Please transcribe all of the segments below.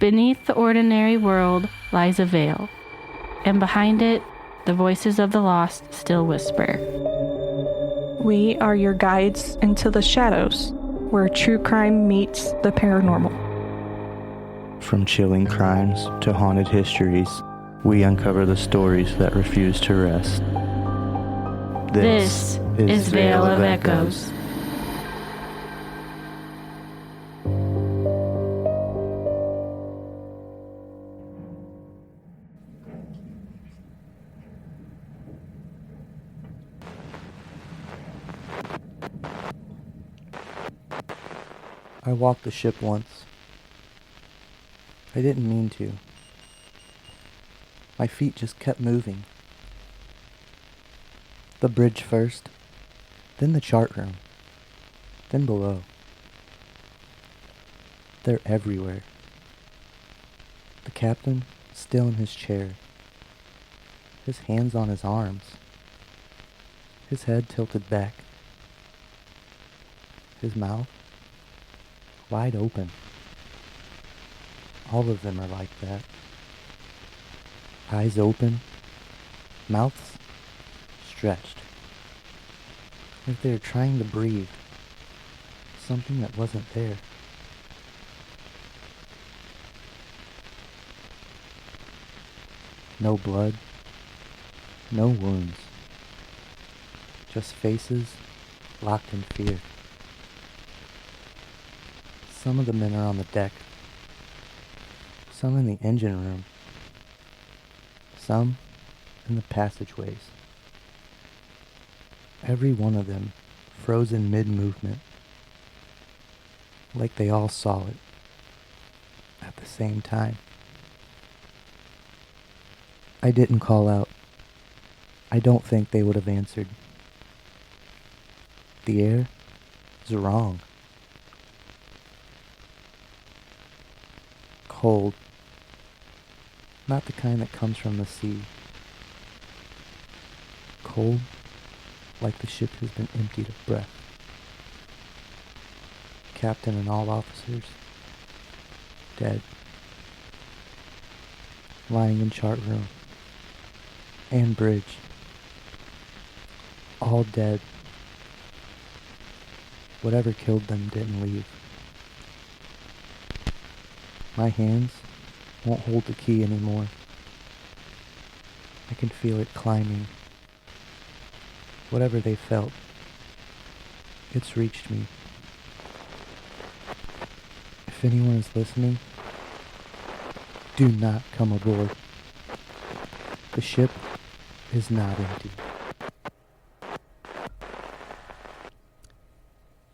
Beneath the ordinary world lies a veil, and behind it, the voices of the lost still whisper. We are your guides into the shadows, where true crime meets the paranormal. From chilling crimes to haunted histories, we uncover the stories that refuse to rest. This is Veil of Echoes. I walked the ship once. I didn't mean to. My feet just kept moving. The bridge first, then the chart room, then below. They're everywhere. The captain, still in his chair, his hands on his arms, his head tilted back, his mouth wide open. All of them are like that. Eyes open, mouths stretched, like they were trying to breathe something that wasn't there. No blood, no wounds, just faces locked in fear. Some of the men are on the deck, some in the engine room, some in the passageways. Every one of them frozen mid-movement, like they all saw it at the same time. I didn't call out. I don't think they would have answered. The air is wrong. Cold. Not the kind that comes from the sea. Cold, like the ship has been emptied of breath. Captain and all officers, dead. Lying in chart room and bridge. All dead. Whatever killed them didn't leave. My hands won't hold the key anymore. I can feel it climbing. Whatever they felt, it's reached me. If anyone is listening, do not come aboard. The ship is not empty.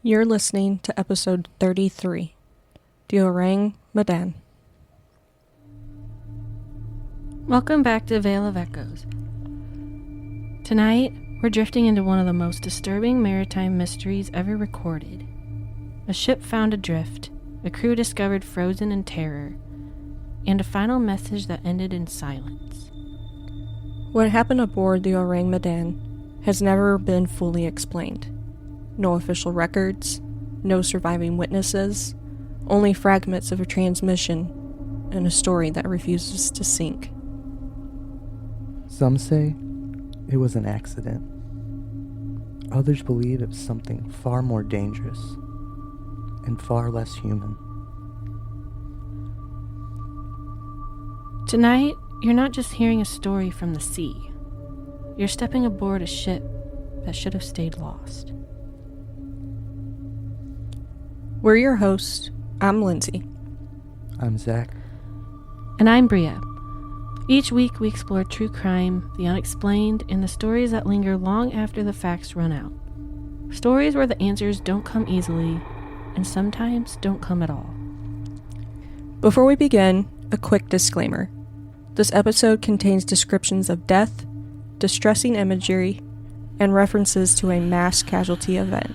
You're listening to episode 33, the Ourang Medan. Welcome back to Veil of Echoes. Tonight, we're drifting into one of the most disturbing maritime mysteries ever recorded. A ship found adrift, a crew discovered frozen in terror, and a final message that ended in silence. What happened aboard the Ourang Medan has never been fully explained. No official records, no surviving witnesses, only fragments of a transmission and a story that refuses to sink. Some say it was an accident. Others believe it was something far more dangerous and far less human. Tonight, you're not just hearing a story from the sea. You're stepping aboard a ship that should have stayed lost. We're your hosts. I'm Lindsay. I'm Zach. And I'm Bria. Each week we explore true crime, the unexplained, and the stories that linger long after the facts run out. Stories where the answers don't come easily, and sometimes don't come at all. Before we begin, a quick disclaimer. This episode contains descriptions of death, distressing imagery, and references to a mass casualty event.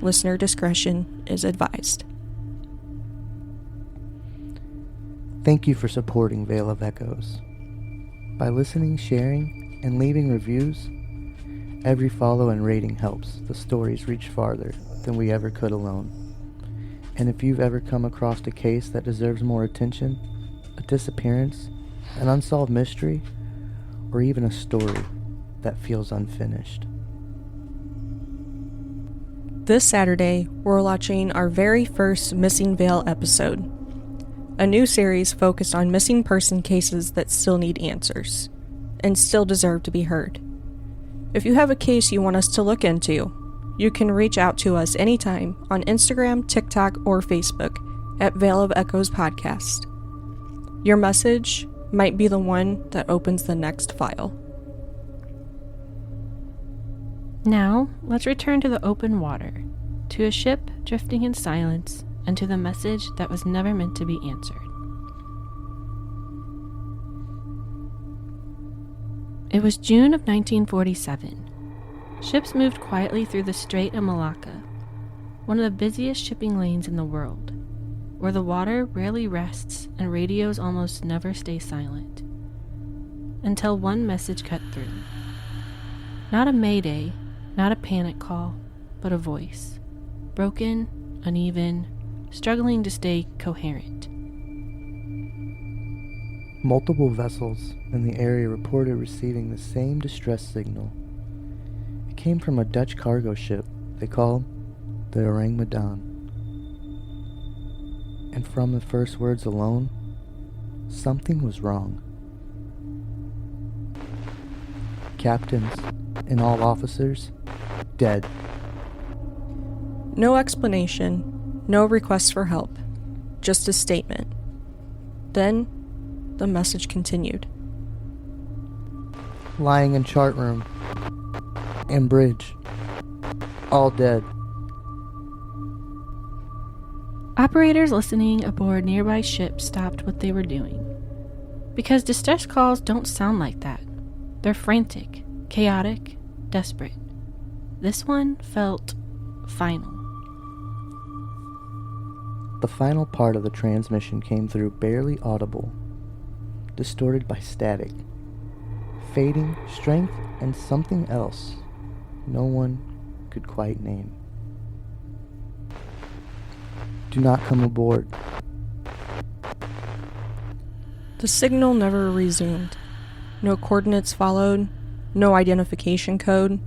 Listener discretion is advised. Thank you for supporting Veil of Echoes. By listening, sharing, and leaving reviews, every follow and rating helps the stories reach farther than we ever could alone. And if you've ever come across a case that deserves more attention, a disappearance, an unsolved mystery, or even a story that feels unfinished. This Saturday, we're watching our very first Missing Veil episode, a new series focused on missing person cases that still need answers, and still deserve to be heard. If you have a case you want us to look into, you can reach out to us anytime on Instagram, TikTok, or Facebook at Veil of Echoes Podcast. Your message might be the one that opens the next file. Now, let's return to the open water, to a ship drifting in silence, and to the message that was never meant to be answered. It was June of 1947. Ships moved quietly through the Strait of Malacca, one of the busiest shipping lanes in the world, where the water rarely rests and radios almost never stay silent, until one message cut through. Not a mayday, not a panic call, but a voice, broken, uneven, struggling to stay coherent. Multiple vessels in the area reported receiving the same distress signal. It came from a Dutch cargo ship they called the Ourang Medan. And from the first words alone, something was wrong. Captains and all officers, dead. No explanation, no request for help, just a statement. Then, the message continued. Lying in chart room and bridge, all dead. Operators listening aboard nearby ships stopped what they were doing. Because distress calls don't sound like that. They're frantic, chaotic, desperate. This one felt final. The final part of the transmission came through barely audible, distorted by static, fading strength and something else no one could quite name. Do not come aboard. The signal never resumed. No coordinates followed, no identification code,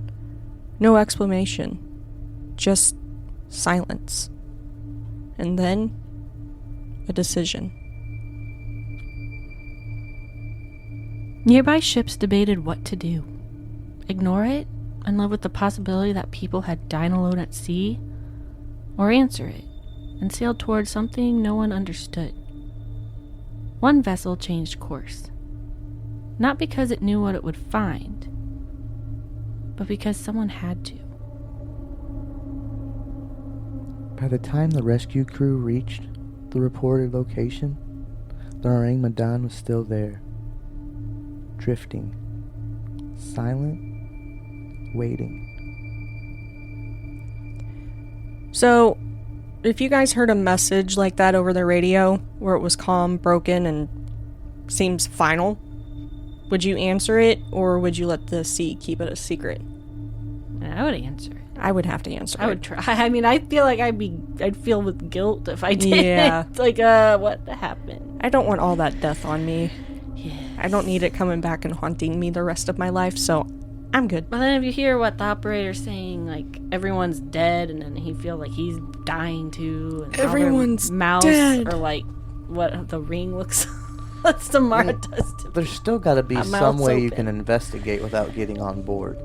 no explanation, just silence. And then, a decision. Nearby ships debated what to do. Ignore it and live with the possibility that people had died alone at sea, or answer it and sail towards something no one understood. One vessel changed course, not because it knew what it would find, but because someone had to. By the time the rescue crew reached the reported location, the Ourang Medan was still there, drifting, silent, waiting. So, if you guys heard a message like that over the radio, where it was calm, broken, and seems final, would you answer it, or would you let the sea keep it a secret? I would answer it. I would have to answer it. I would try. I mean, I feel like I'd feel with guilt if I did. Yeah. Like, what happened? I don't want all that death on me. Yeah. I don't need it coming back and haunting me the rest of my life, so I'm good. But then if you hear what the operator's saying, like, everyone's dead, and then he feels like he's dying too, and Everyone's all their mouths dead. are like what the ring looks what Samara does to There's still got to be My some mouth's way you open. can investigate without getting on board.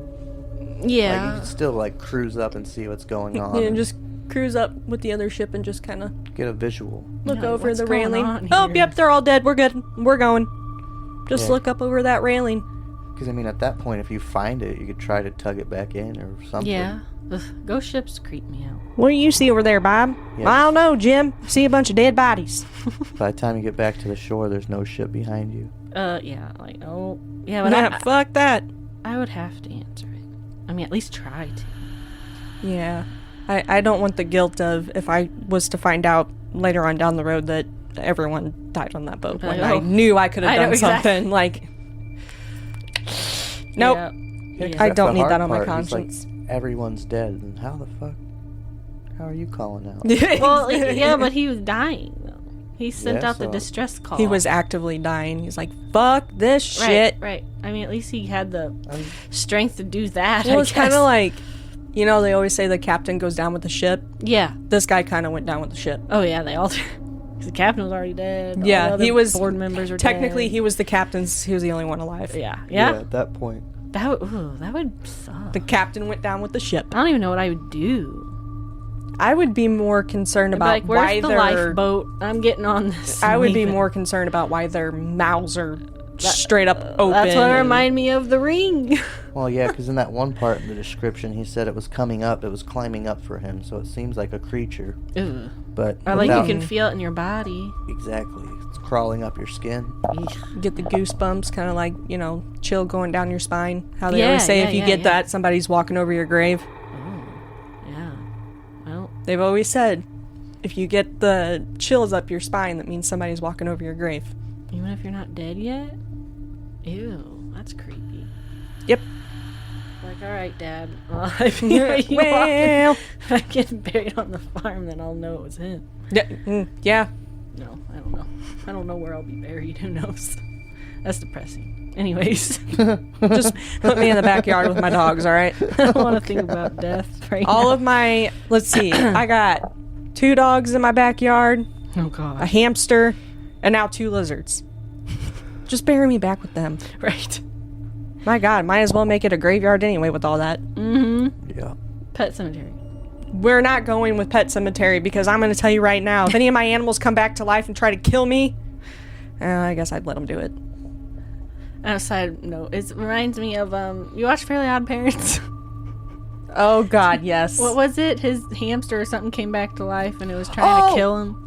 Yeah. Like, you can still, like, cruise up and see what's going on. Yeah, and just cruise up with the other ship and just kind of get a visual. look Yeah, over what's the going railing. on Oh, here? yep, they're all dead. We're good. We're going. Just Yeah. look up over that railing. Because, I mean, at that point, if you find it, you could try to tug it back in or something. Yeah. Ugh, ghost ships creep me out. What do you see over there, Bob? Yeah. I don't know, Jim. I see a bunch of dead bodies. By the time you get back to the shore, there's no ship behind you. Yeah, like, oh, yeah, but Nah, fuck that. I would have to answer it. I mean, at least try to. Yeah. I don't want the guilt of if I was to find out later on down the road that everyone died on that boat when I Oh. knew I could have I done know, exactly. something. Like, nope. Yeah. Yeah, 'cause I that's don't the need hard that on my part. He's like, conscience. everyone's dead. And how the fuck? How are you calling out? Well, yeah, but he was dying, though. He sent Yeah, out the so- distress call. He was actively dying. He's like, fuck this shit. Right. I mean, at least he had the strength to do that. Well, I it's kind guess. of like, you know, they always say the captain goes down with the ship. Yeah. This guy kind of went down with the ship. Oh, yeah, they all did. 'Cause the captain was already dead. All Yeah, the other he was. board members were Technically, dead. he was the captain's. He was the only one alive. Yeah. At that point. That would suck. The captain went down with the ship. I don't even know what I would do. I would be more concerned I'd be about like, where's why the their. lifeboat? I'm getting on this. I would be leaving. more concerned about why their mouths are straight up open. That's what and- reminded me of The Ring. Well, yeah, because in that one part in the description, he said it was coming up. It was climbing up for him, so it seems like a creature. Ugh. But Or like you without- can feel it in your body. Exactly. It's crawling up your skin. Get the goosebumps, kind of like, you know, chill going down your spine. How they Yeah, always say yeah, if you yeah, get yeah. that, somebody's walking over your grave. Yeah. Well, They've always said if you get the chills up your spine, that means somebody's walking over your grave. even if you're not dead yet? Ew, that's creepy. Yep. Like, alright, Dad. Well, if you if I get buried on the farm, then I'll know it was him. Yeah. No, I don't know. I don't know where I'll be buried. Who knows? That's depressing. Anyways, Just put me in the backyard with my dogs, all right? I don't want to think about death right All now. of my, let's see, I got 2 dogs in my backyard, Oh, a God. hamster, and now 2 lizards. Just bury me back with them. Right. My God, might as well make it a graveyard anyway with all that. Mm-hmm. Yeah. Pet cemetery. We're not going with Pet Cemetery because I'm going to tell you right now, if any of my animals come back to life and try to kill me, I guess I'd let them do it. On a side note, it reminds me of, you watch Fairly Odd Parents? Oh, God, yes. What was it? His hamster or something came back to life and it was trying to kill him.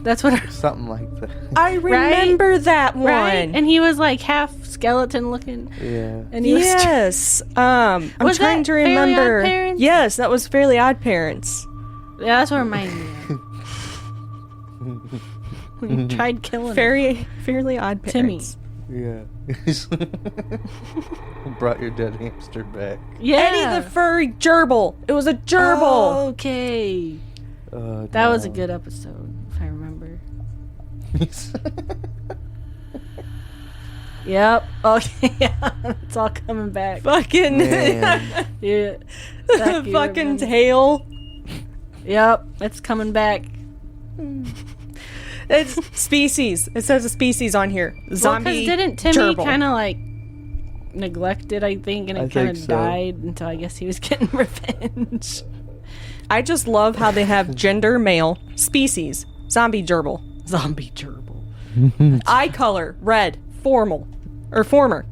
That's what Something like that. I remember that one. right? And he was like half skeleton looking. Yeah. And he was Yes. I'm Was trying that to Fairly Odd remember. Parents? Yes, that was Fairly Odd Parents. yeah, that's what reminded me of. When he tried killing him. Fairly Odd Timmy. Parents. Yeah. Brought your dead hamster back. Yeah. Eddie the furry gerbil. It was a gerbil. Okay. That was a good episode, if I remember. Yep. Okay. Yeah. It's all coming back. Fucking Man. Yeah. the fucking tail. Yep. It's coming back. It's species. It says a species on here. Zombie. Because didn't Timmy gerbil. kind of like neglect it, I think, and I it kind of think so. died until I guess he was getting revenge. I just love how they have gender male, species, zombie gerbil, Zombie gerbil. eye color red, formal or former,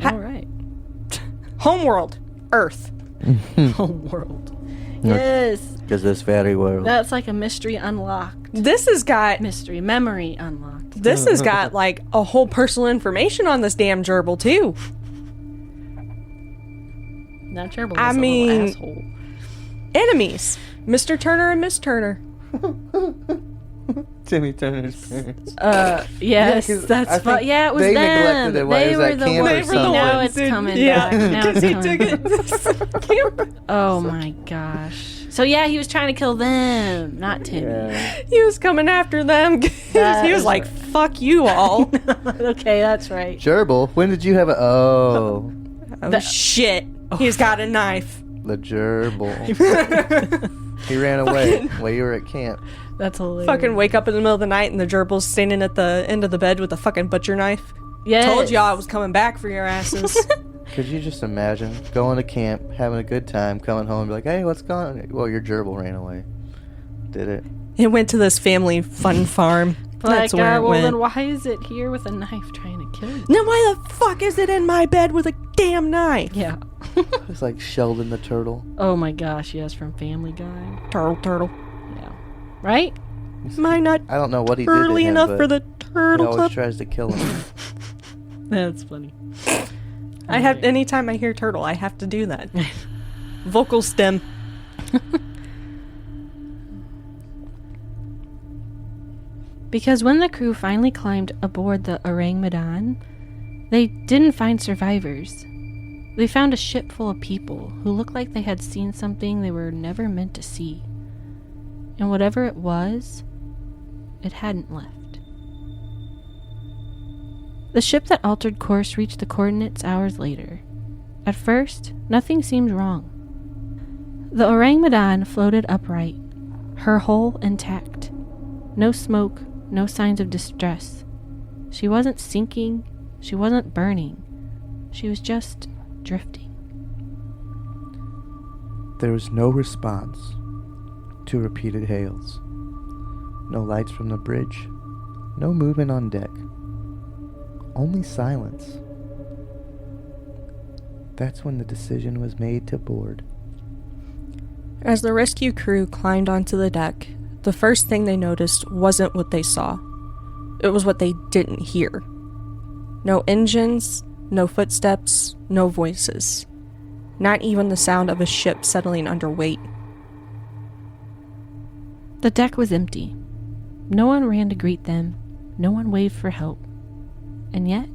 All right. homeworld Earth. Home world. Yes. Because this very world. That's like a mystery unlocked. This has got Memory unlocked. this has got like a whole personal information on this damn gerbil too. That gerbil I was a mean- little asshole. Enemies, Mr. Turner and Miss Turner. Timmy Turner's parents. Yes, 'cause that's I fun. think Yeah, it was they them. neglected it while it They was were at the camp or ones. something. Now it's coming Yeah, back. Now because it's he coming took back. it. Oh my gosh. So yeah, he was trying to kill them, not Timmy. Yeah. He was coming after them. He That was is like, "Fuck you all." Okay, that's right. Gerbil? When did you have a... Oh. Oh shit! He's got a knife. The gerbil. He ran away while you were at camp. That's hilarious. Fucking wake up in the middle of the night and the gerbil's standing at the end of the bed with a fucking butcher knife. Yes. Told y'all I was coming back for your asses. Could you just imagine going to camp, having a good time, coming home and be like, hey, what's going on? Well, your gerbil ran away. Did it? It went to this family fun farm. That's Like, where it well, went. then why is it here with a knife trying to kill you? Then why the fuck is it in my bed with a damn knife? Yeah. It's like Sheldon the turtle. Oh my gosh, yes, from Family Guy. Turtle. Yeah. Right? Am I not I don't know what he did to early him, enough but for the he turtle always club? tries to kill him. That's funny. I have anytime I hear turtle, I have to do that. Vocal stem. Because when the crew finally climbed aboard the Ourang Medan, they didn't find survivors. They found a ship full of people who looked like they had seen something they were never meant to see. And whatever it was, it hadn't left. The ship that altered course reached the coordinates hours later. At first, nothing seemed wrong. The Ourang Medan floated upright, her hull intact. No smoke, no signs of distress. She wasn't sinking, she wasn't burning. She was just drifting. There was no response to repeated hails. No lights from the bridge. No movement on deck. Only silence. That's when the decision was made to board. As the rescue crew climbed onto the deck, the first thing they noticed wasn't what they saw. It was what they didn't hear. No engines, no footsteps, no voices. Not even the sound of a ship settling under weight. The deck was empty. No one ran to greet them. No one waved for help. And yet,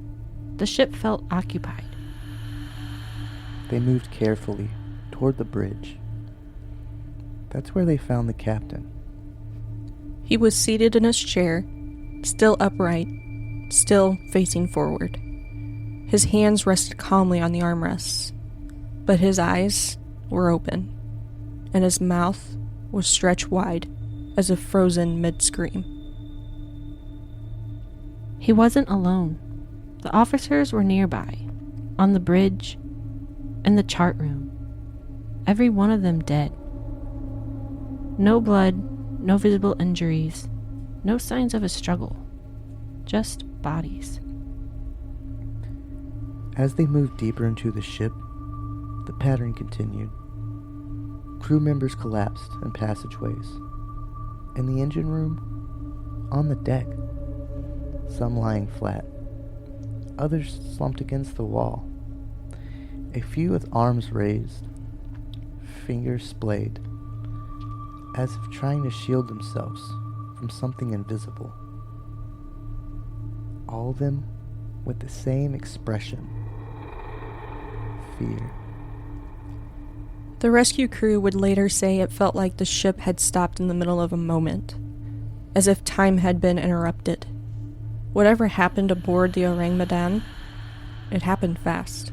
the ship felt occupied. They moved carefully toward the bridge. That's where they found the captain. He was seated in his chair, still upright, still facing forward. His hands rested calmly on the armrests, but his eyes were open, and his mouth was stretched wide, as if frozen mid-scream. He wasn't alone. The officers were nearby, on the bridge, in the chart room. Every one of them dead. No blood, no visible injuries, no signs of a struggle. Just bodies. As they moved deeper into the ship, the pattern continued. Crew members collapsed in passageways. In the engine room, on the deck, some lying flat, others slumped against the wall, a few with arms raised, fingers splayed, as if trying to shield themselves from something invisible. All of them with the same expression: fear. The rescue crew would later say it felt like the ship had stopped in the middle of a moment, as if time had been interrupted. Whatever happened aboard the Ourang Medan, it happened fast.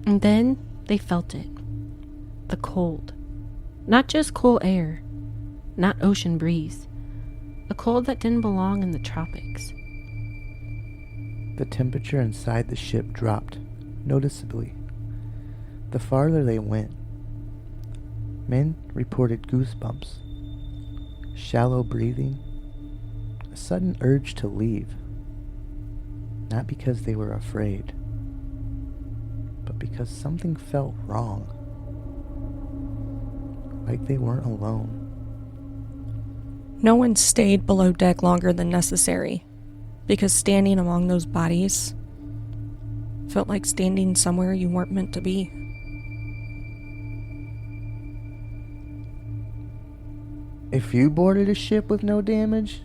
And then they felt it. The cold. Not just cool air, not ocean breeze. A cold that didn't belong in the tropics. The temperature inside the ship dropped noticeably the farther they went. Men reported goosebumps, shallow breathing, a sudden urge to leave. Not because they were afraid, but because something felt wrong. Like they weren't alone. No one stayed below deck longer than necessary, because standing among those bodies felt like standing somewhere you weren't meant to be. If you boarded a ship with no damage,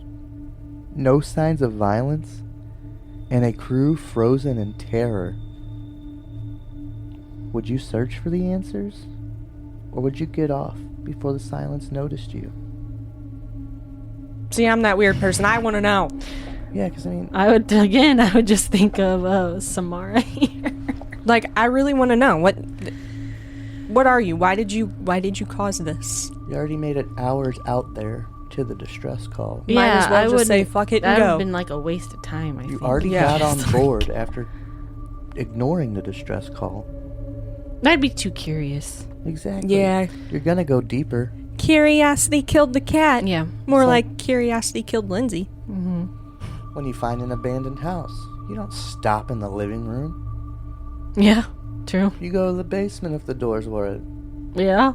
no signs of violence, and a crew frozen in terror, would you search for the answers? Or would you get off before the silence noticed you? See, I'm that weird person. I want to know. Yeah, because I would just think of Samara here. Like, I really want to know. What are you? Why did you cause this? You already made it hours out there to the distress call. Might as well just say fuck it and that would go. have been like a waste of time, I You think. already got on board after ignoring the distress call. I'd be too curious. Exactly. Yeah. You're gonna go deeper. Curiosity killed the cat. Yeah. More So- like curiosity killed Lindsay. Mm-hmm. When you find an abandoned house, you don't stop in the living room. Yeah, true. You go to the basement if the doors were. Yeah.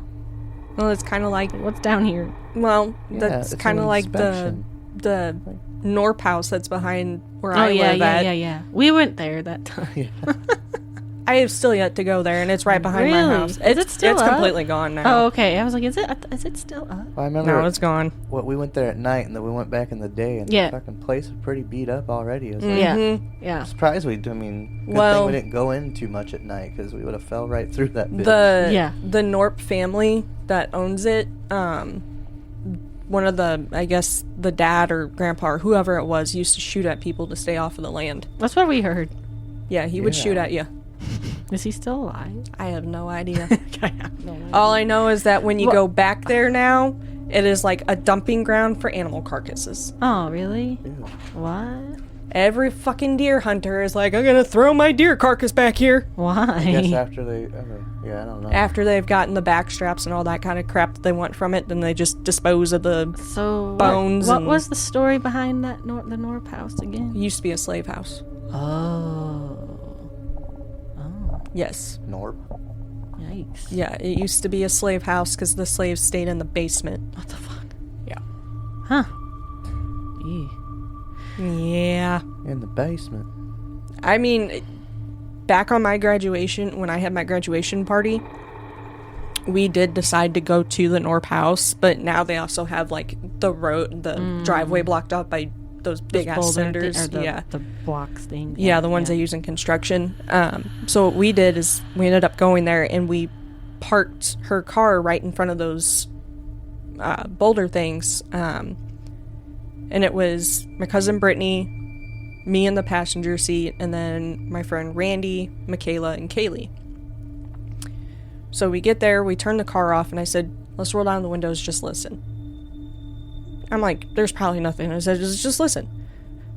Well, it's kind of like, What's down here? well, Yeah, that's it's kind of an like inspection. the Norp house that's behind where I yeah, live yeah, at. yeah. We went there that time. Yeah. I have still yet to go there, and it's right behind my Really? house. Is it still It's up? completely gone now. Oh, okay. I was like, is it still up? I remember No, it's gone. we went there at night, and then we went back in the day, and Yeah. the fucking place was pretty beat up already. I was like, Yeah. Mhm. Yeah. I'm surprised good thing we didn't go in too much at night, because we would have fell right through that bitch. The Norp family that owns it, one of I guess the dad or grandpa or whoever it was used to shoot at people to stay off of the land. That's what we heard. Yeah, he would shoot at you. Is he still alive? I have no idea. I have no idea. All I know is that when you go back there now, it is like a dumping ground for animal carcasses. Oh, really? Ew. What? Every fucking deer hunter is like, I'm gonna throw my deer carcass back here. Why? I guess after they, I don't know. After they've gotten the back straps and all that kind of crap that they want from it, then they just dispose of the So bones What and- was the story behind that the Norp house again? It used to be a slave house. Oh. Yes. Norp. Yikes. Yeah, it used to be a slave house because the slaves stayed in the basement. What the fuck? Yeah. Huh. Eee. Yeah. In the basement. I mean, back on my graduation, when I had my graduation party, we did decide to go to the Norp house, but now they also have, like, the road, the driveway blocked off by those big-ass cinders. The blocks thing. Yeah, the ones they use in construction. So what we did is we ended up going there and we parked her car right in front of those boulder things. And it was my cousin Brittany, me in the passenger seat, and then my friend Randy, Michaela, and Kaylee. So we get there, we turn the car off, and I said, let's roll down the windows, just listen. I'm like, there's probably nothing. I said, just listen.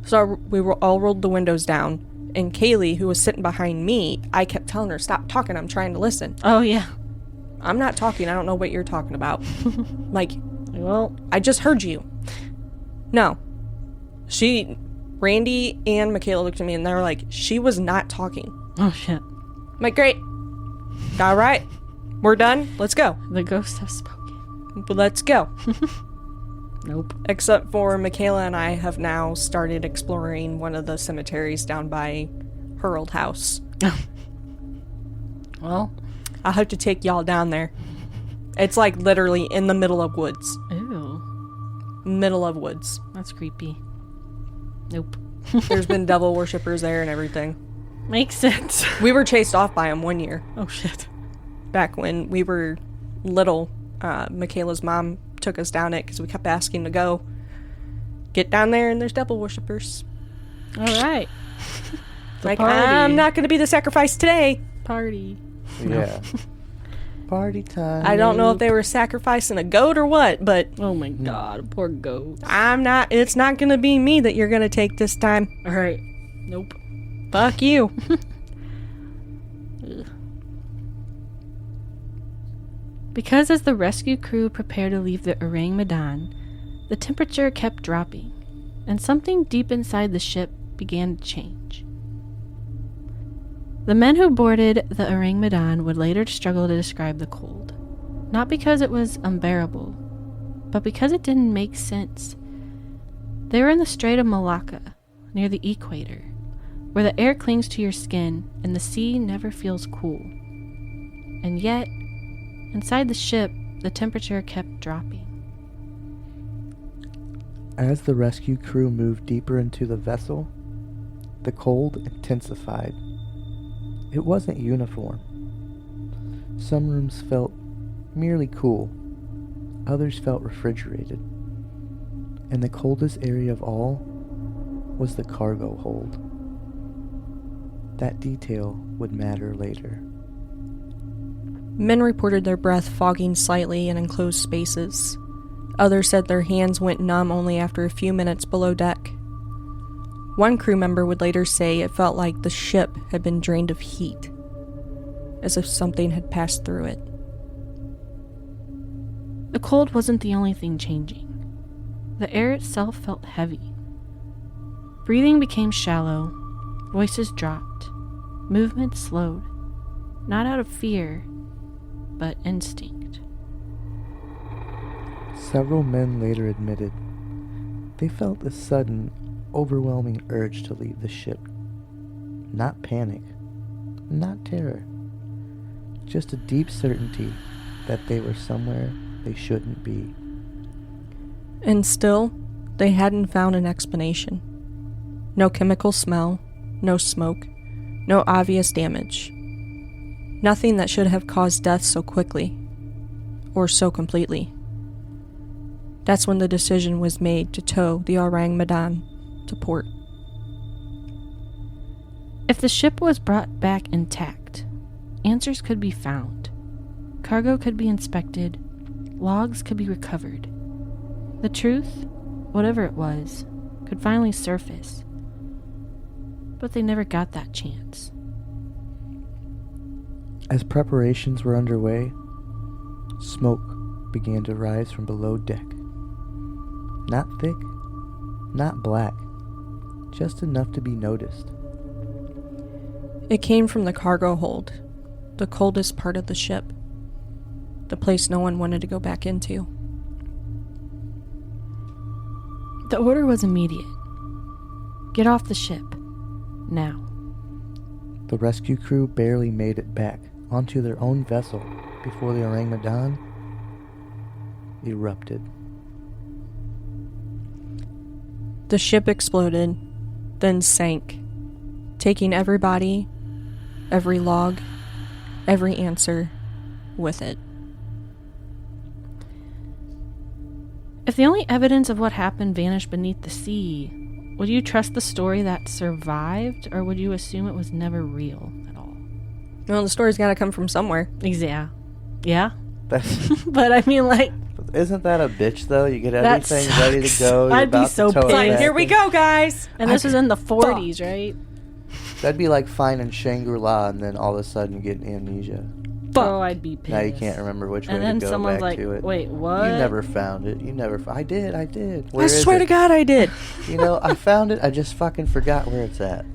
So we all rolled the windows down, and Kaylee, who was sitting behind me, I kept telling her, stop talking, I'm trying to listen. Oh, yeah. I'm not talking, I don't know what you're talking about. Like, Well, I just heard you. No. Randy and Michaela looked at me, and they were like, she was not talking. oh shit. I'm like, great. All right. We're done. Let's go. The ghosts have spoken. Let's go. Nope. Except for Michaela and I have now started exploring one of the cemeteries down by her old house. Well. I'll have to take y'all down there. It's like literally in the middle of woods. Ew. Middle of woods. That's creepy. Nope. There's been devil worshippers there and everything. Makes sense. We were chased off by them one year. Oh shit. Back when we were little, Michaela's mom took us down it because we kept asking to go. Get down there and there's devil worshippers. All right. Like, party. I'm not going to be the sacrifice today. Party. Yeah. Party time. I don't know if they were sacrificing a goat or what, but Oh my god, poor goat. it's not going to be me that you're going to take this time. All right. Nope. Fuck you. Because as the rescue crew prepared to leave the Ourang Medan, the temperature kept dropping, and something deep inside the ship began to change. The men who boarded the Ourang Medan would later struggle to describe the cold, not because it was unbearable, but because it didn't make sense. They were in the Strait of Malacca, near the equator, where the air clings to your skin and the sea never feels cool. And yet, inside the ship, the temperature kept dropping. As the rescue crew moved deeper into the vessel, the cold intensified. It wasn't uniform. Some rooms felt merely cool, others felt refrigerated, and the coldest area of all was the cargo hold. That detail would matter later. Men reported their breath fogging slightly in enclosed spaces. Others said their hands went numb only after a few minutes below deck. One crew member would later say it felt like the ship had been drained of heat, as if something had passed through it. The cold wasn't the only thing changing. The air itself felt heavy. Breathing became shallow, voices dropped, movement slowed, not out of fear, but instinct. Several men later admitted they felt a sudden, overwhelming urge to leave the ship. Not panic, Not terror. Just a deep certainty that they were somewhere they shouldn't be. And still, they hadn't found an explanation. No chemical smell, no smoke, no obvious damage. Nothing that should have caused death so quickly, or so completely. That's when the decision was made to tow the Ourang Medan to port. If the ship was brought back intact, answers could be found. Cargo could be inspected. Logs could be recovered. The truth, whatever it was, could finally surface. But they never got that chance. As preparations were underway, smoke began to rise from below deck. Not thick, not black, just enough to be noticed. It came from the cargo hold, the coldest part of the ship, the place no one wanted to go back into. The order was immediate. Get off the ship. Now. The rescue crew barely made it back onto their own vessel before the Ourang Medan erupted. The ship exploded, then sank, taking everybody, every log, every answer with it. If the only evidence of what happened vanished beneath the sea, would you trust the story that survived, or would you assume it was never real at all? Well, the story's gotta come from somewhere. Yeah. Yeah? That's, But I mean, like... isn't that a bitch, though? You get That everything ready to go. You're I'd be about to so tow it pissed. back Here we in. go, guys! And this was in the 40s, right? That'd be like finding Shangri-La and then all of a sudden you get amnesia. Oh, I'd be pissed. Now you can't remember which way And then to go someone's back like, to it. wait, what? You never found it. You never... I did. Where I is swear it? to God I did. You know, I found it. I just fucking forgot where it's at.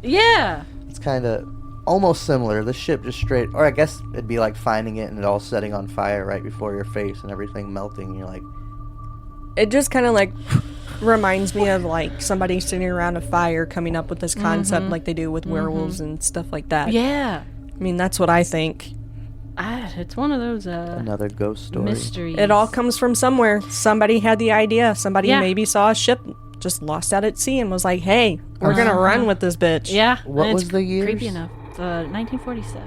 Yeah. It's kind of almost similar. The ship just straight... Or I guess it'd be like finding it and it all setting on fire right before your face and everything melting. And you're like... It just kind of like reminds me of like somebody sitting around a fire coming up with this concept like they do with werewolves and stuff like that. Yeah. I mean, that's what I think. It's one of those Another ghost story. mysteries. It all comes from somewhere. Somebody had the idea. Somebody Yeah. maybe saw a ship just lost out at sea and was like, hey, we're going to run with this bitch. Yeah. What and was it's the years? creepy enough. 1947.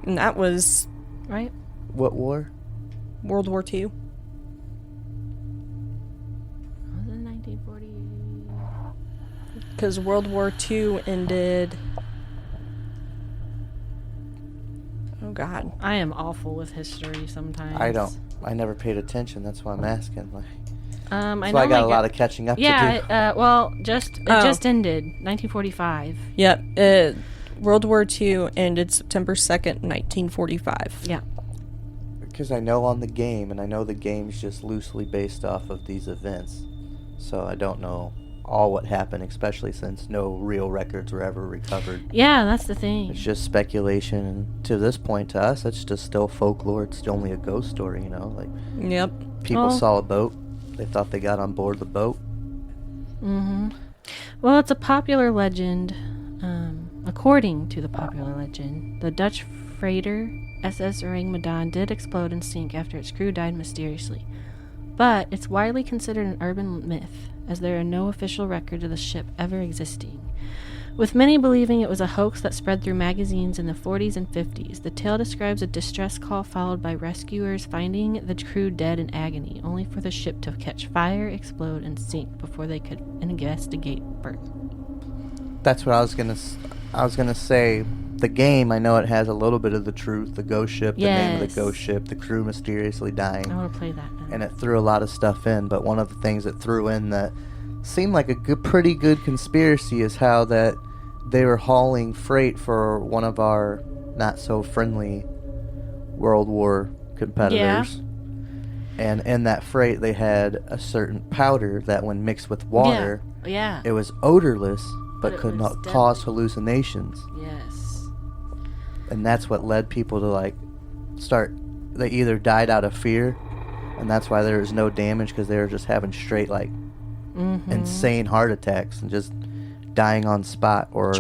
And that was Right? What war? World War II. Was it 1940? Because World War II ended... Oh, God. I am awful with history sometimes. I never paid attention. That's why I'm asking. Like, I so know I got my a lot of catching up to do. Yeah, it just ended, 1945. Yep. World War II ended September 2nd, 1945. Yeah. Because I know on the game, and I know the game's just loosely based off of these events. So I don't know all what happened, especially since no real records were ever recovered. Yeah, that's the thing. It's just speculation, and to this point, to us, it's just still folklore. It's only a ghost story, you know? Like, Yep. people Well- saw a boat. They thought they got on board the boat. Mm-hmm. Well, it's a popular legend. According to the popular legend, the Dutch freighter SS Ourang Medan did explode and sink after its crew died mysteriously. But it's widely considered an urban myth, as there are no official records of the ship ever existing. With many believing it was a hoax that spread through magazines in the 40s and 50s, the tale describes a distress call followed by rescuers finding the crew dead in agony, only for the ship to catch fire, explode, and sink before they could investigate birth. That's what I was gonna say. The game, I know it has a little bit of the truth. The ghost ship, the name of Yes. the ghost ship, the crew mysteriously dying. I want to play that now. And it threw a lot of stuff in, but one of the things it threw in that seemed like a pretty good conspiracy is how that they were hauling freight for one of our not so friendly World War competitors. And in that freight they had a certain powder that when mixed with water, Yeah. it was odorless but But it could was not cause deadly. hallucinations. Yes. And that's what led people to like start, they either died out of fear, and that's why there was no damage because they were just having straight like Mm-hmm. insane heart attacks and just dying on spot, or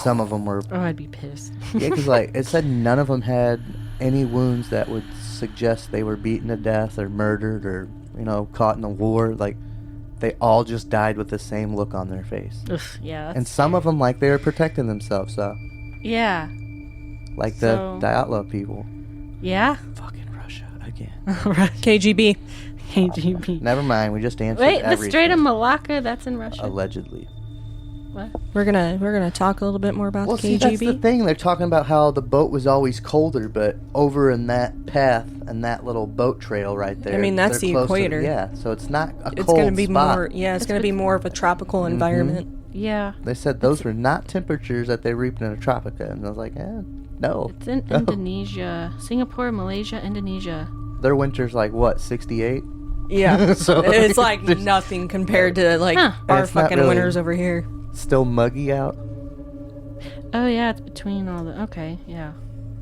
some of them were. Oh, I'd be pissed. Yeah, because like it said, none of them had any wounds that would suggest they were beaten to death or murdered or caught in a war. Like they all just died with the same look on their face. Ugh, yeah. And some of them, like, they were protecting themselves. So yeah. Like the Dyatlov people. Yeah. Fucking Russia again. KGB. KGB. Never mind. We just answered. Wait, the Strait of Malacca, that's in Russia? Allegedly. What? We're gonna talk a little bit more about the KGB. See, that's the thing. They're talking about how the boat was always colder, but over in that path and that little boat trail right there. I mean, that's the equator. Yeah, so it's not a it's cold gonna be spot. more. Yeah, it's gonna be more of a tropical environment. Yeah. They said those were not temperatures that they reaped in a tropica, and I was like, no. It's in Indonesia, Singapore, Malaysia, Indonesia. Their winter's like what, 68? Yeah, so it's like nothing compared to like our fucking really winters over here. Still muggy out. Oh yeah, it's between all the. Okay, yeah.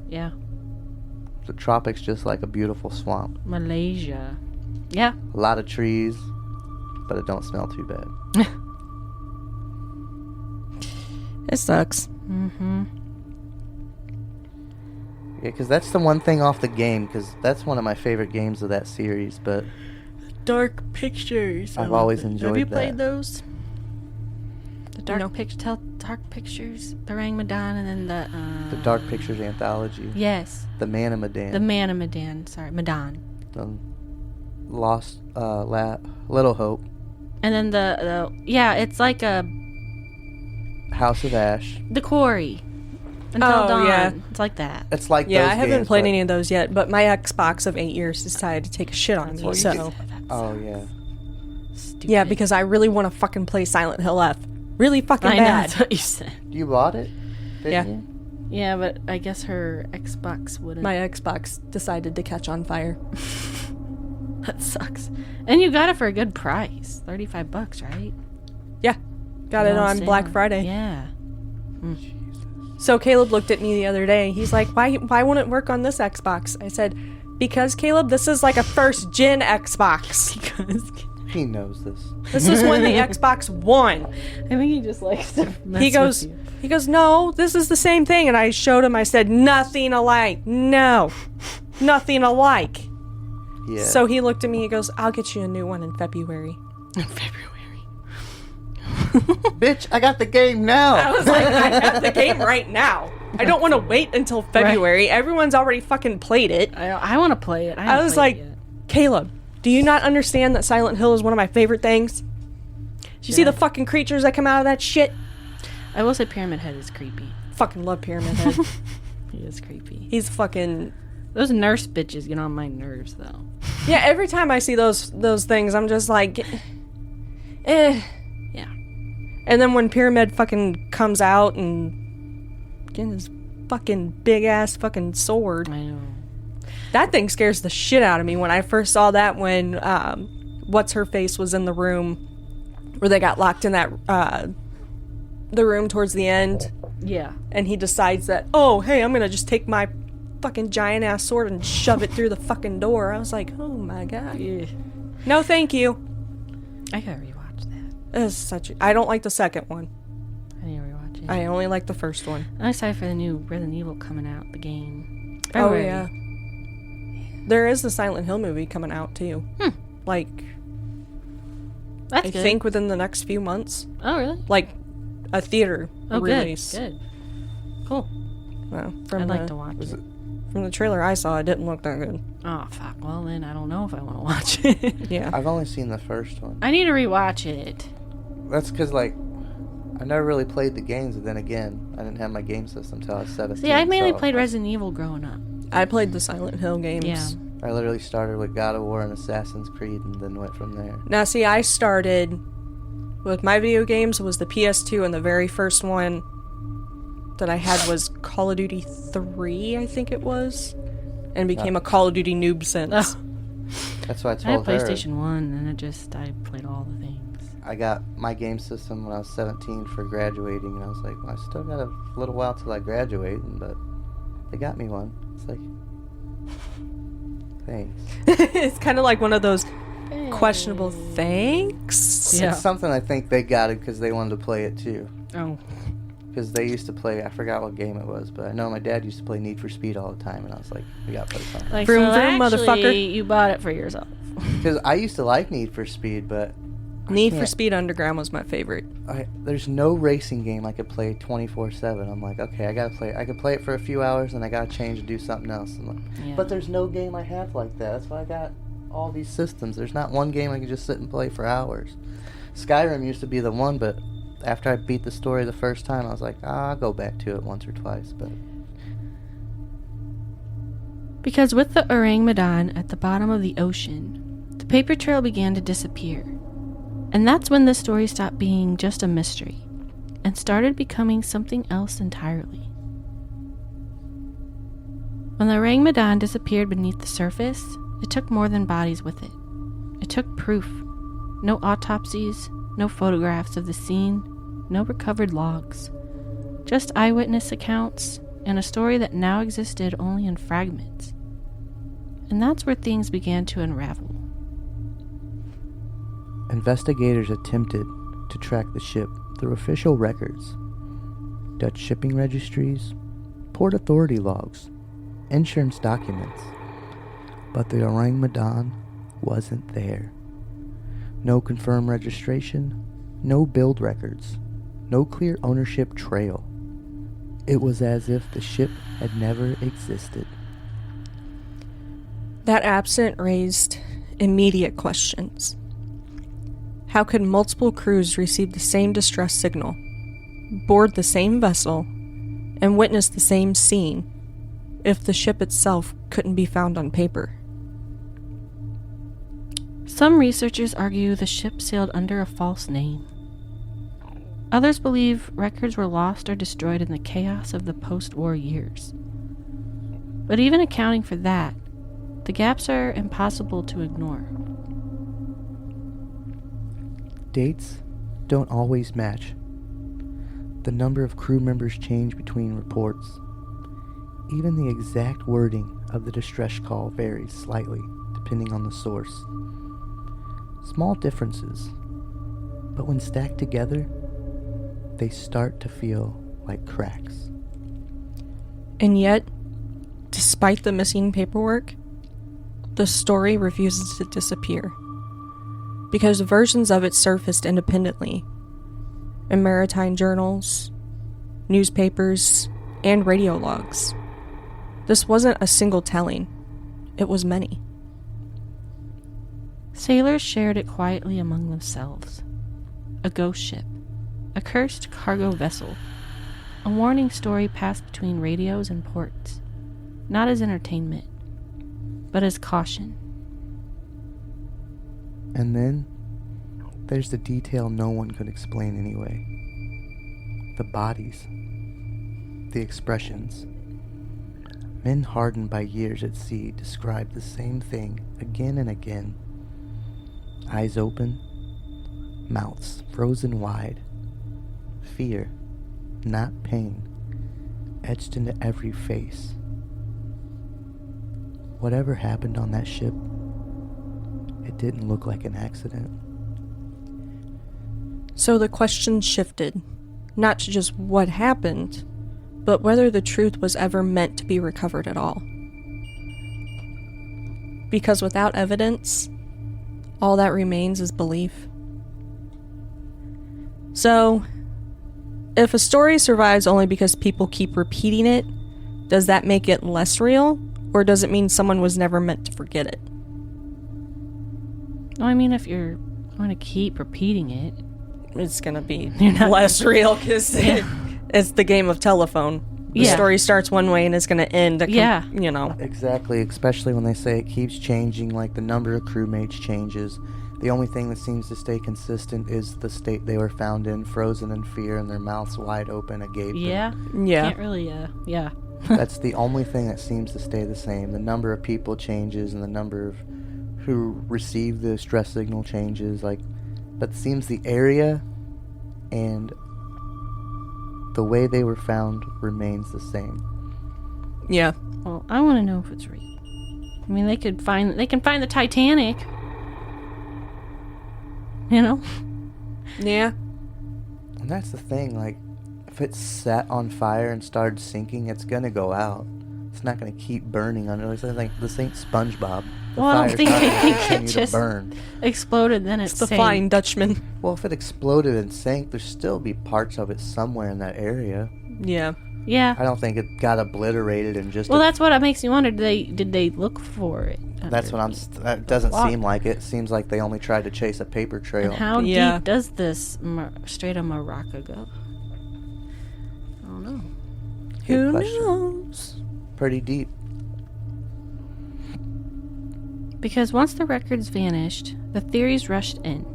The tropics just like a beautiful swamp. Malaysia. Yeah. A lot of trees, but it don't smell too bad. It sucks. Mm-hmm. Yeah, because that's the one thing off the game, because that's one of my favorite games of that series, but Dark Pictures. I've always enjoyed that. Have you played those? The Dark No. Dark Pictures, the Ourang Medan, and then The Dark Pictures Anthology. Yes. The Man of Medan. The Man of Medan. Sorry, Medan. The Lost Little Hope. And then the it's like a House of Ash. The Quarry. Until Dawn. Yeah. It's like that. It's like Yeah, those I haven't games, played but- any of those yet, but my Xbox of 8 years decided to take a shit on me, so... Oh, yeah. Stupid. Yeah, because I really want to fucking play Silent Hill F. Really fucking I know, bad. that's what you said. You bought it? Didn't Yeah. you? Yeah, but I guess her Xbox wouldn't. My Xbox decided to catch on fire. That sucks. And you got it for a good price. $35, right? Yeah. Got it No on sale. Black Friday. Yeah. So Caleb looked at me the other day. He's like, why won't it work on this Xbox? I said, because, Caleb, this is like a first-gen Xbox. Because He knows this. This is when the Xbox won. I think he just likes to mess He goes, no, this is the same thing. And I showed him, I said, nothing alike. No. Nothing alike. Yeah. So he looked at me, he goes, I'll get you a new one in February. in February. Bitch, I got the game now. I was like, I have the game right now. I don't want to wait until February. Everyone's already fucking played it. I want to play it. I was like, Caleb, do you not understand that Silent Hill is one of my favorite things? You see the fucking creatures that come out of that shit? I will say Pyramid Head is creepy. Fucking love Pyramid Head. He is creepy. He's fucking... Those nurse bitches get on my nerves, though. Yeah, every time I see those things, I'm just like... Eh. Yeah. And then when Pyramid fucking comes out and... getting his fucking big-ass fucking sword... I know. That thing scares the shit out of me when I first saw that when What's-Her-Face was in the room where they got locked in that the room towards the end. Yeah. And he decides that, oh, hey, I'm going to just take my fucking giant-ass sword and shove it through the fucking door. I was like, oh my god. Yeah. No, thank you. I gotta rewatch that. This is such a... I don't like the second one. I need to rewatch it. I only like the first one. I'm excited for the new Resident Evil coming out, the game. Oh, February. yeah. There is the Silent Hill movie coming out, too. Like... That's I good. think within the next few months. Oh, really? Like a theater release. Good. Cool. Well, I'd like to watch it. From the trailer I saw, it didn't look that good. Oh, fuck. Well, then I don't know if I want to watch it. Yeah. I've only seen the first one. I need to rewatch it. That's because, like, I never really played the games, and then again, I didn't have my game system until I was 17. See, I mainly so played Resident Evil growing up. I played the Silent Hill games. Yeah. I literally started with God of War and Assassin's Creed, and then went from there. Now, see, I started with my video games was the PS2, and the very first one that I had was Call of Duty 3, I think it was, and became a Call of Duty noob since. Oh. That's why I I had told her. PlayStation 1, and I played all the things. I got my game system when I was 17 for graduating, and I was like, well, I still got a little while till I graduate, but they got me one. It's like, thanks. It's kind of like one of those questionable thanks. Yeah. It's something I think they got it because they wanted to play it too. Oh. because they used to play, I forgot what game it was, but I know my dad used to play Need for Speed all the time, and I was like, we gotta play something. Like, Vroom, so vroom, actually, motherfucker. you bought it for yourself. Because I used to like Need for Speed, but Need for Speed Underground was my favorite. there's no racing game I could play 24/7. I'm like, okay, I gotta play it. I could play it for a few hours, and I gotta change and do something else. I'm like, Yeah. but there's no game I have like that. That's why I got all these systems. There's not one game I can just sit and play for hours. Skyrim used to be the one, but after I beat the story the first time, I was like, I'll go back to it once or twice. But Because with the Ourang Medan at the bottom of the ocean, the paper trail began to disappear. And that's when the story stopped being just a mystery and started becoming something else entirely. When the Ourang Medan disappeared beneath the surface, it took more than bodies with it. It took proof. No autopsies, no photographs of the scene, no recovered logs. Just eyewitness accounts and a story that now existed only in fragments. And that's where things began to unravel. investigators attempted to track the ship through official records, Dutch shipping registries, port authority logs, insurance documents, but the Ourang Medan wasn't there. No confirmed registration, no build records, no clear ownership trail. It was as if the ship had never existed. That absent raised immediate questions. How could multiple crews receive the same distress signal, board the same vessel, and witness the same scene if the ship itself couldn't be found on paper? Some researchers argue the ship sailed under a false name. Others believe records were lost or destroyed in the chaos of the post-war years. But even accounting for that, the gaps are impossible to ignore. Dates don't always match. The number of crew members change between reports. Even the exact wording of the distress call varies slightly depending on the source. Small differences, but when stacked together, they start to feel like cracks. And yet, despite the missing paperwork, the story refuses to disappear, because versions of it surfaced independently in maritime journals, newspapers, and radio logs. This wasn't a single telling, it was many. Sailors shared it quietly among themselves. A ghost ship, a cursed cargo vessel, a warning story passed between radios and ports, not as entertainment, but as caution. And then, there's the detail no one could explain anyway. The bodies. The expressions. Men hardened by years at sea describe the same thing again and again. Eyes open, mouths frozen wide. Fear, not pain, etched into every face. Whatever happened on that ship, it didn't look like an accident. So the question shifted, not to just what happened, but whether the truth was ever meant to be recovered at all. Because without evidence, all that remains is belief. So, if a story survives only because people keep repeating it, does that make it less real, or does it mean someone was never meant to forget it? Well, I mean, if you're going to keep repeating it, It's gonna be You're not- less real, because it's the game of telephone. The Yeah. story starts one way and it's gonna end. Yeah. Exactly, especially when they say it keeps changing, like the number of crewmates changes. The only thing that seems to stay consistent is the state they were found in, frozen in fear and their mouths wide open agape. yeah, Yeah. can't really, yeah. That's the only thing that seems to stay the same. The number of people changes and the number of who receive the stress signal changes. But it seems the area and the way they were found remains the same. Yeah. Well, I want to know if it's real. I mean, they can find the Titanic. You know? Yeah. And that's the thing, If it's set on fire and started sinking, it's gonna go out. It's not gonna keep burning under. It's like this ain't SpongeBob. The Well, I don't fire's think not gonna it continue to just burn. exploded, then It's it's the Flying Dutchman. Well, if it exploded and sank, there'd still be parts of it somewhere in that area. Yeah. Yeah. I don't think it got obliterated and just. Well, that's what makes me wonder. Did they look for it? That's what I'm. That doesn't seem like it. Seems like they only tried to chase a paper trail. And how Yeah. deep does this Strait of Malacca go? I don't know. Good Who question. knows? Pretty deep. Because once the records vanished, the theories rushed in.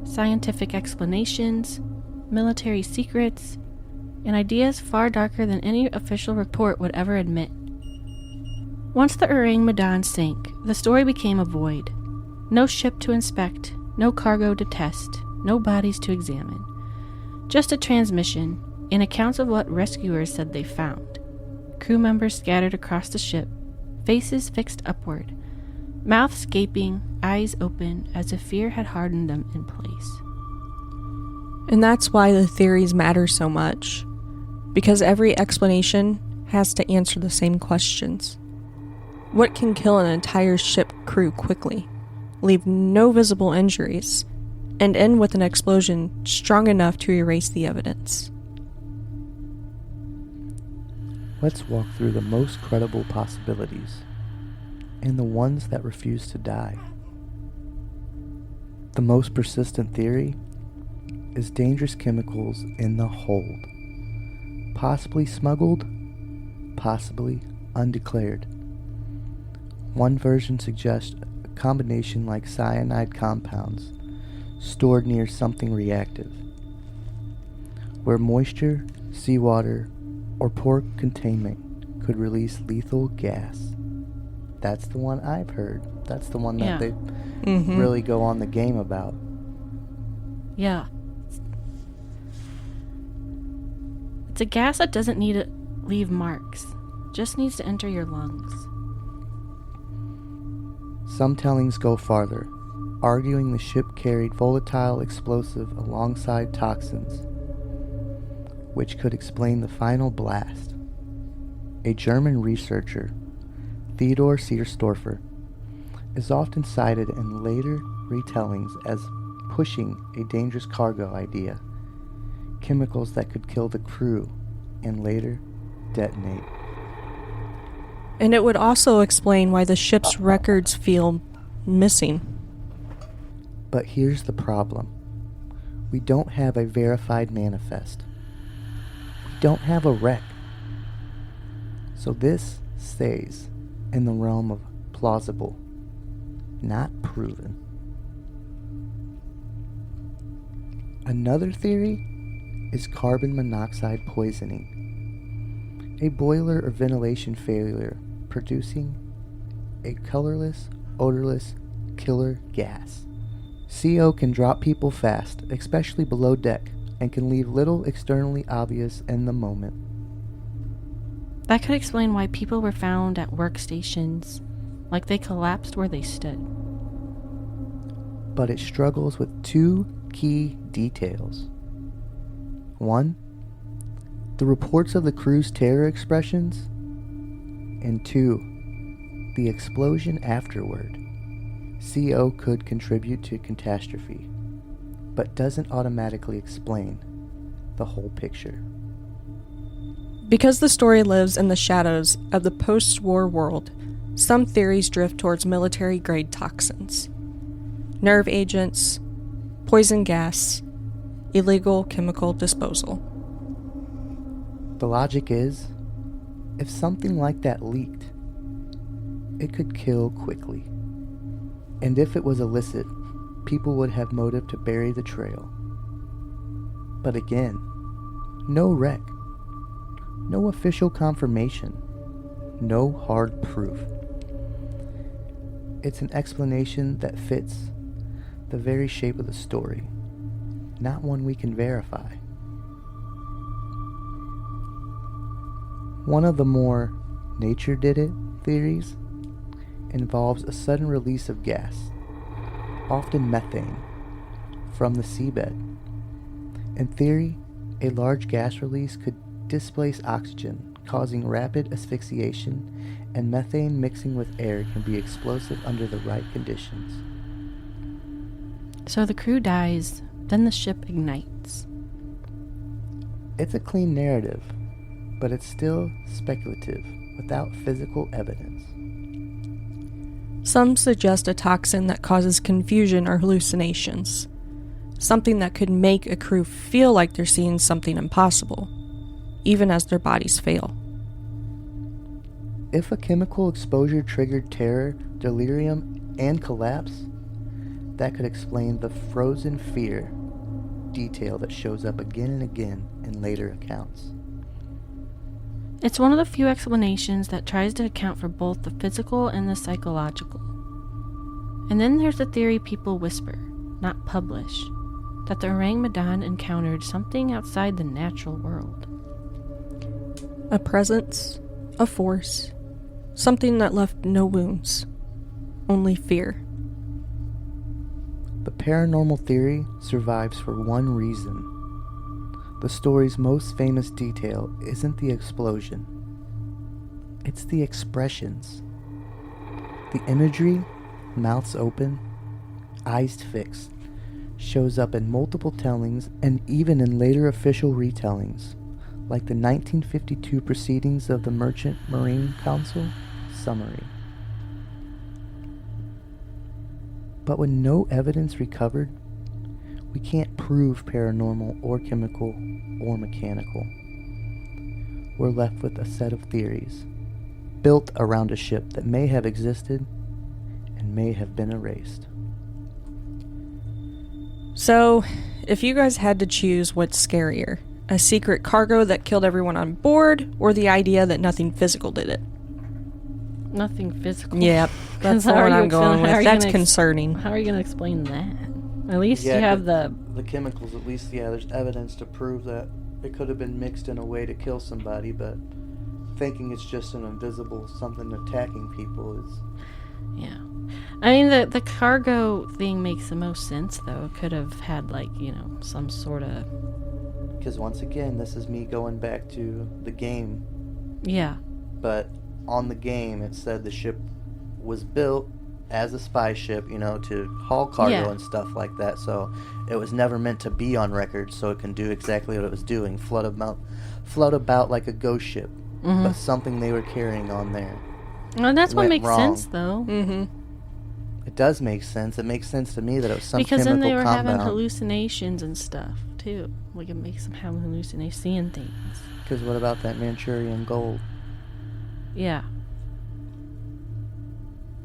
Scientific explanations, military secrets, and ideas far darker than any official report would ever admit. Once the Ourang Medan sank, the story became a void. No ship to inspect, no cargo to test, no bodies to examine. Just a transmission and accounts of what rescuers said they found. Crew members scattered across the ship, faces fixed upward, mouths gaping, eyes open, as if fear had hardened them in place. And that's why the theories matter so much. Because every explanation has to answer the same questions. What can kill an entire ship crew quickly, leave no visible injuries, and end with an explosion strong enough to erase the evidence? Let's walk through the most credible possibilities and the ones that refuse to die. The most persistent theory is dangerous chemicals in the hold. Possibly smuggled, possibly undeclared. One version suggests a combination like cyanide compounds stored near something reactive, where moisture, seawater, or poor containment could release lethal gas. That's the one I've heard. That's the one that they really go on the game about. Yeah. It's a gas that doesn't need to leave marks. Just needs to enter your lungs. Some tellings go farther, arguing the ship carried volatile explosive alongside toxins, which could explain the final blast. A German researcher, Theodor Seerstorfer, is often cited in later retellings as pushing a dangerous cargo idea, chemicals that could kill the crew and later detonate. And it would also explain why the ship's records feel missing. But here's the problem. We don't have a verified manifest. We don't have a wreck. So this stays in the realm of plausible, not proven. Another theory is carbon monoxide poisoning, a boiler or ventilation failure producing a colorless, odorless killer gas. CO can drop people fast, especially below deck, and can leave little externally obvious in the moment. That could explain why people were found at workstations, like they collapsed where they stood. But it struggles with two key details. One, the reports of the crew's terror expressions, and two, the explosion afterward. CO could contribute to catastrophe, but doesn't automatically explain the whole picture. Because the story lives in the shadows of the post-war world, some theories drift towards military-grade toxins, nerve agents, poison gas, illegal chemical disposal. The logic is, if something like that leaked, it could kill quickly. And if it was illicit, people would have motive to bury the trail. But again, no wreck, no official confirmation, no hard proof. It's an explanation that fits the very shape of the story, not one we can verify. One of the more nature did it theories involves a sudden release of gas, often methane, from the seabed. In theory, A large gas release could displace oxygen, causing rapid asphyxiation, and methane mixing with air can be explosive under the right conditions. So the crew dies, then the ship ignites. It's a clean narrative, but it's still speculative, without physical evidence. Some suggest a toxin that causes confusion or hallucinations. Something that could make a crew feel like they're seeing something impossible, even as their bodies fail. If a chemical exposure triggered terror, delirium, and collapse, that could explain the frozen fear detail that shows up again and again in later accounts. It's one of the few explanations that tries to account for both the physical and the psychological. And then there's the theory people whisper, not publish, that the Ourang Medan encountered something outside the natural world. A presence, a force, something that left no wounds, only fear. The paranormal theory survives for one reason. The story's most famous detail isn't the explosion. It's the expressions. The imagery, mouths open, eyes fixed, shows up in multiple tellings and even in later official retellings, like the 1952 Proceedings of the Merchant Marine Council summary. But with no evidence recovered, we can't prove paranormal or chemical or mechanical. We're left with a set of theories, built around a ship that may have existed and may have been erased. So, if you guys had to choose what's scarier, a secret cargo that killed everyone on board, or the idea that nothing physical did it? Nothing physical. Yep, that's the one I'm going with. That's concerning. How are you going to explain that? At least Yeah, you have the chemicals, at least, yeah, there's evidence to prove that it could have been mixed in a way to kill somebody, but thinking it's just an invisible something attacking people is... Yeah. I mean, the cargo thing makes the most sense, though. It could have had, like, you know, some sort of... Because once again, this is me going back to the game. Yeah. But on the game, it said the ship was built as a spy ship, you know, to haul cargo and stuff like that. So it was never meant to be on record, so it can do exactly what it was doing. Float about like a ghost ship. Mm-hmm. But something they were carrying on there. Well, that's what makes wrong. sense, though. Mm-hmm. It does make sense. It makes sense to me that it was some Because chemical then they were compound. having hallucinations and stuff, too. Like, it makes them have hallucinations, seeing things. Because what about that Manchurian gold? Yeah.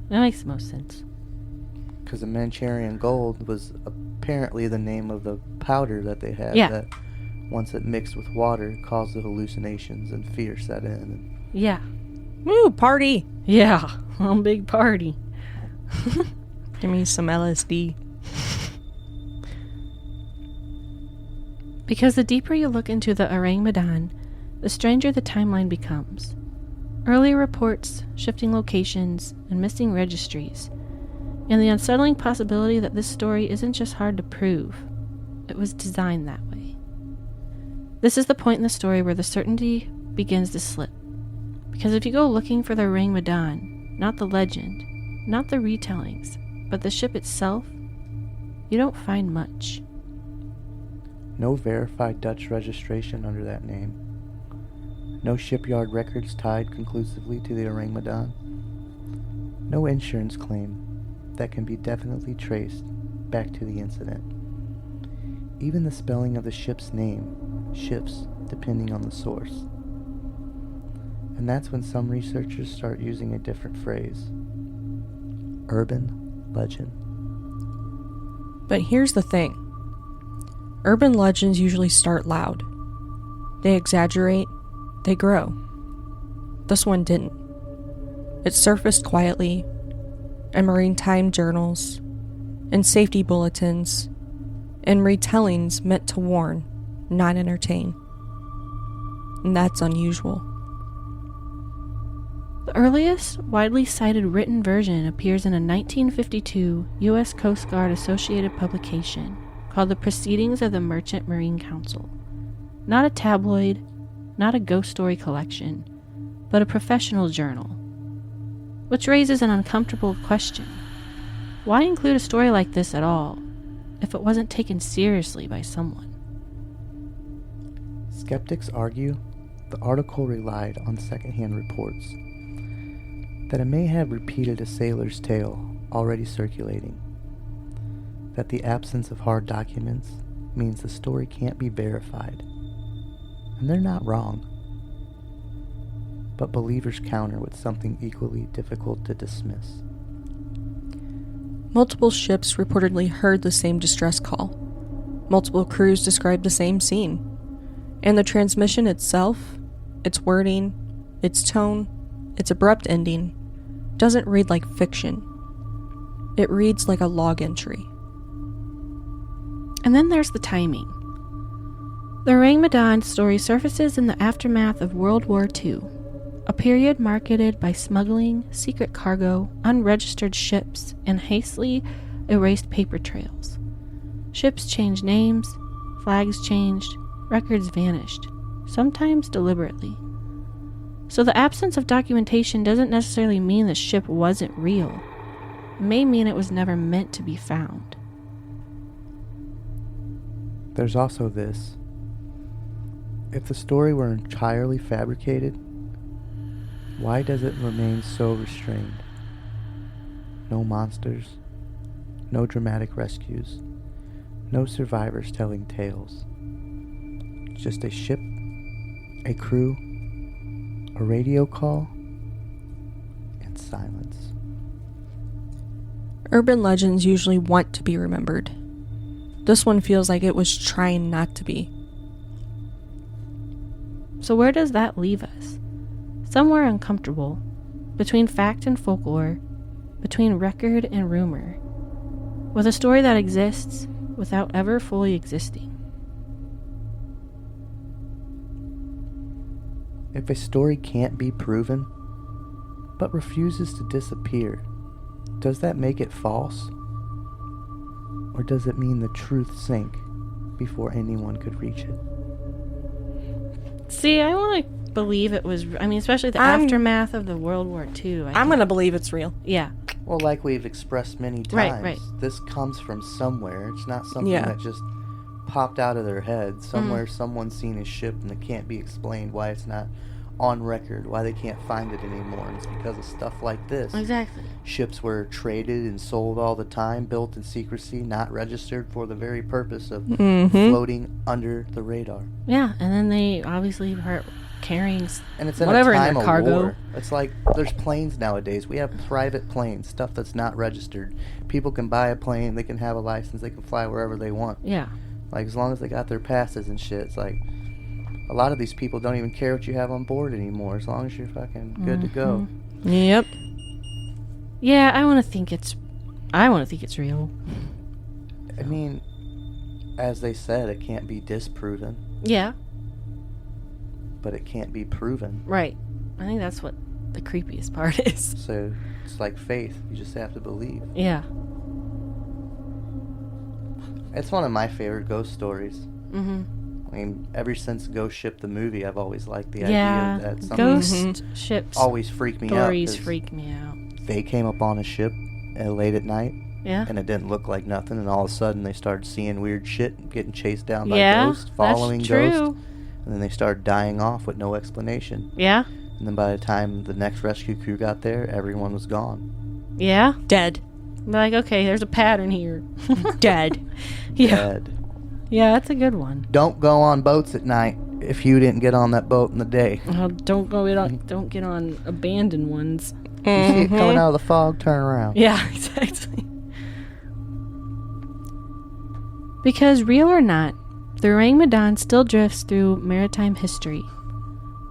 That makes the most sense. Because the Manchurian gold was apparently the name of the powder that they had. Yeah. That once it mixed with water caused the hallucinations and fear set in. And Yeah. Woo, party! Yeah. One big party. Give me some LSD. Because the deeper you look into the Ourang Medan, the stranger the timeline becomes. Earlier reports, shifting locations, and missing registries, and the unsettling possibility that this story isn't just hard to prove, it was designed that way. This is the point in the story where the certainty begins to slip. Because if you go looking for the Ourang Medan, not the legend, not the retellings, but the ship itself, you don't find much. no verified Dutch registration under that name. No shipyard records tied conclusively to the Ourang Medan. No insurance claim that can be definitely traced back to the incident. Even the spelling of the ship's name shifts depending on the source. And that's when some researchers start using a different phrase. Urban legend. But here's the thing. Urban legends usually start loud. They exaggerate, they grow. This one didn't. It surfaced quietly in maritime journals, in safety bulletins, in retellings meant to warn, not entertain. And that's unusual. The earliest widely cited written version appears in a 1952 U.S. Coast Guard Associated publication called The Proceedings of the Merchant Marine Council. Not a tabloid, not a ghost story collection, but a professional journal. Which raises an uncomfortable question. Why include a story like this at all, if it wasn't taken seriously by someone? Skeptics argue the article relied on secondhand reports, that it may have repeated a sailor's tale already circulating, that the absence of hard documents means the story can't be verified. And they're not wrong. But believers counter with something equally difficult to dismiss. Multiple ships reportedly heard the same distress call. Multiple crews described the same scene. And the transmission itself, its wording, its tone, its abrupt ending, doesn't read like fiction. It reads like a log entry. And then there's the timing. The Ourang Medan story surfaces in the aftermath of World War II, a period marketed by smuggling, secret cargo, unregistered ships, and hastily erased paper trails. Ships changed names, flags changed, records vanished, sometimes deliberately. So the absence of documentation doesn't necessarily mean the ship wasn't real. It may mean it was never meant to be found. There's also this. If the story were entirely fabricated, why does it remain so restrained? No monsters, no dramatic rescues, no survivors telling tales. Just a ship, a crew, a radio call, and silence. Urban legends usually want to be remembered. This one feels like it was trying not to be. So where does that leave us? Somewhere uncomfortable, between fact and folklore, between record and rumor, with a story that exists without ever fully existing. If a story can't be proven, but refuses to disappear, does that make it false? Or does it mean the truth sank before anyone could reach it? See, I want to believe it was, especially the aftermath of the World War II. I'm going to believe it's real. Yeah. Well, like we've expressed many times, Right. This comes from somewhere. It's not something that just popped out of their head. Somewhere someone's seen a ship and it can't be explained why it's not on record, why they can't find it anymore. And it's because of stuff like this. Exactly. Ships were traded and sold all the time, built in secrecy, not registered for the very purpose of floating under the radar. Yeah, and then they obviously were carrying and it's in whatever a time in their of cargo. war. It's like there's planes nowadays. We have private planes, stuff that's not registered. People can buy a plane, they can have a license, they can fly wherever they want. Yeah. Like as long as they got their passes and shit. It's like a lot of these people don't even care what you have on board anymore, as long as you're fucking good to go. Yep. Yeah, I want to think it's real. I mean, as they said, it can't be disproven, Yeah, but it can't be proven. right. I think that's what the creepiest part is. So it's like faith. You just have to believe. Yeah. It's one of my favorite ghost stories. Mm-hmm. I mean, ever since Ghost Ship the movie, I've always liked the Yeah, idea that something ghost ships always freaked me out. stories 'Cause freak me out. they came up on a ship late at night, Yeah. and it didn't look like nothing, and all of a sudden they started seeing weird shit, getting chased down by Yeah, ghosts, following that's true. ghosts, and then they started dying off with no explanation. Yeah. And then by the time the next rescue crew got there, everyone was gone. Yeah. Dead. Like, okay, there's a pattern here. Dead. Yeah. Dead. Yeah, that's a good one. Don't go on boats at night if you didn't get on that boat in the day. Don't get on abandoned ones. You see it coming out of the fog, turn around. Yeah, exactly. Because real or not, the Ourang Medan still drifts through maritime history.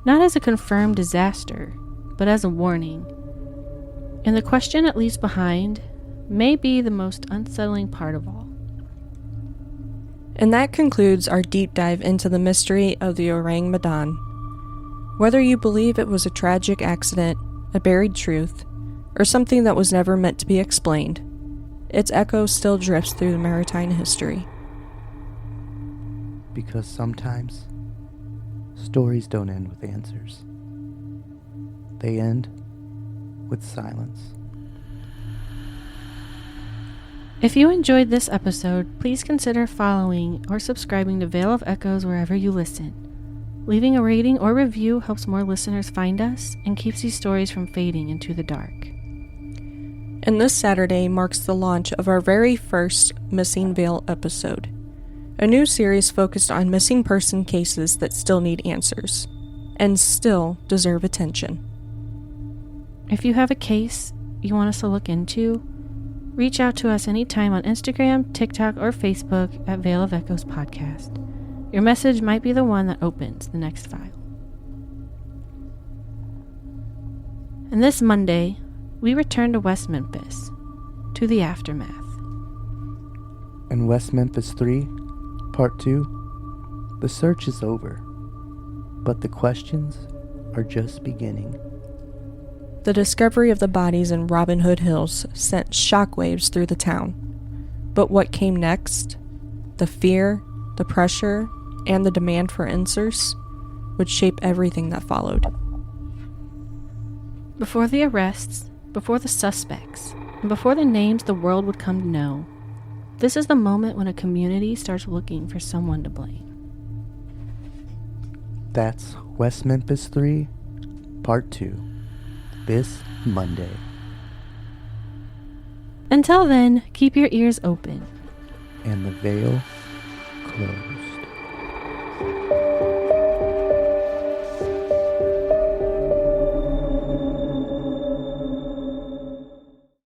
Not as a confirmed disaster, but as a warning. And the question it leaves behind may be the most unsettling part of all. And that concludes our deep dive into the mystery of the Ourang Medan. Whether you believe it was a tragic accident, a buried truth, or something that was never meant to be explained, its echo still drifts through maritime history. Because sometimes Stories don't end with answers. They end with silence. If you enjoyed this episode, please consider following or subscribing to Veil of Echoes wherever you listen. Leaving a rating or review helps more listeners find us and keeps these stories from fading into the dark. And this Saturday marks the launch of our very first Missing Veil episode, a new series focused on missing person cases that still need answers, and still deserve attention. If you have a case you want us to look into, reach out to us anytime on Instagram, TikTok, or Facebook at Veil of Echoes Podcast. Your message might be the one that opens the next file. And this Monday, we return to West Memphis, to the aftermath. In West Memphis 3, Part 2, the search is over, but the questions are just beginning. The discovery of the bodies in Robin Hood Hills sent shockwaves through the town. But what came next, the fear, the pressure, and the demand for answers, would shape everything that followed. Before the arrests, before the suspects, and before the names the world would come to know, this is the moment when a community starts looking for someone to blame. That's West Memphis 3, Part 2, this Monday. Until then, keep your ears open And the veil closed.